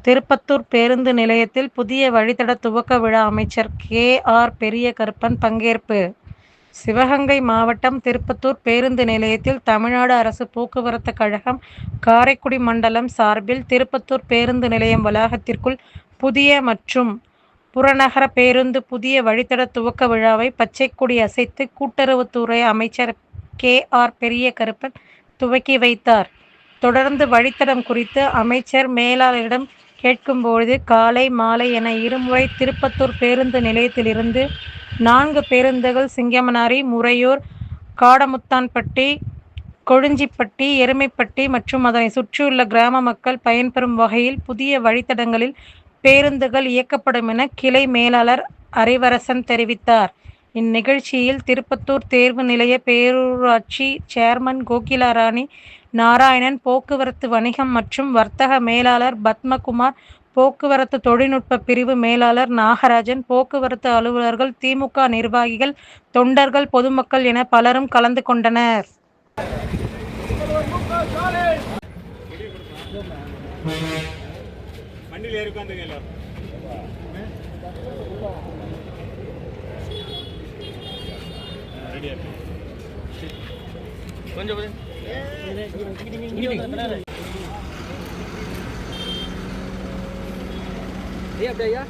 திருப்பத்தூர் பேருந்து நிலையத்தில் புதிய வழித்தட துவக்க விழா அமைச்சர் கே.ஆர். பெரியகருப்பன் பங்கேற்பு. சிவகங்கை மாவட்டம் திருப்பத்தூர் பேருந்து நிலையத்தில் தமிழ்நாடு அரசு போக்குவரத்து கழகம் காரைக்குடி மண்டலம் சார்பில் திருப்பத்தூர் பேருந்து நிலையம் வளாகத்திற்குள் புதிய மற்றும் புறநகர பேருந்து புதிய வழித்தட துவக்க விழாவை பச்சைக்கொடி அசைத்து கூட்டுறவுத்துறை அமைச்சர் கே.ஆர். பெரியகருப்பன் துவக்கி வைத்தார். தொடர்ந்து வழித்தடம் குறித்து அமைச்சர் மேலாளரிடம் கேட்கும்போது, காலை, மாலை என இருமுறை திருப்பத்தூர் பேருந்து நிலையத்திலிருந்து 4 பேருந்துகள் சிங்கமனாரி, முறையூர், காடமுத்தான்பட்டி, கொழிஞ்சிப்பட்டி, எருமைப்பட்டி மற்றும் அதனை சுற்றியுள்ள கிராம மக்கள் பயன்பெறும் வகையில் புதிய வழித்தடங்களில் பேருந்துகள் இயக்கப்படும் என கிளை மேலாளர் அறிவரசன் தெரிவித்தார். இந்நிகழ்ச்சியில் திருப்பத்தூர் தேர்வு நிலைய பேரூராட்சி சேர்மன் கோகிலாராணி, நாராயணன், போக்குவரத்து வணிகம் மற்றும் வர்த்தக மேலாளர் பத்மகுமார், போக்குவரத்து தொழில்நுட்ப பிரிவு மேலாளர் நாகராஜன், போக்குவரத்து அலுவலர்கள், திமுக நிர்வாகிகள், தொண்டர்கள், பொதுமக்கள் என பலரும் கலந்து கொண்டனர். கொஞ்சம் அப்படியா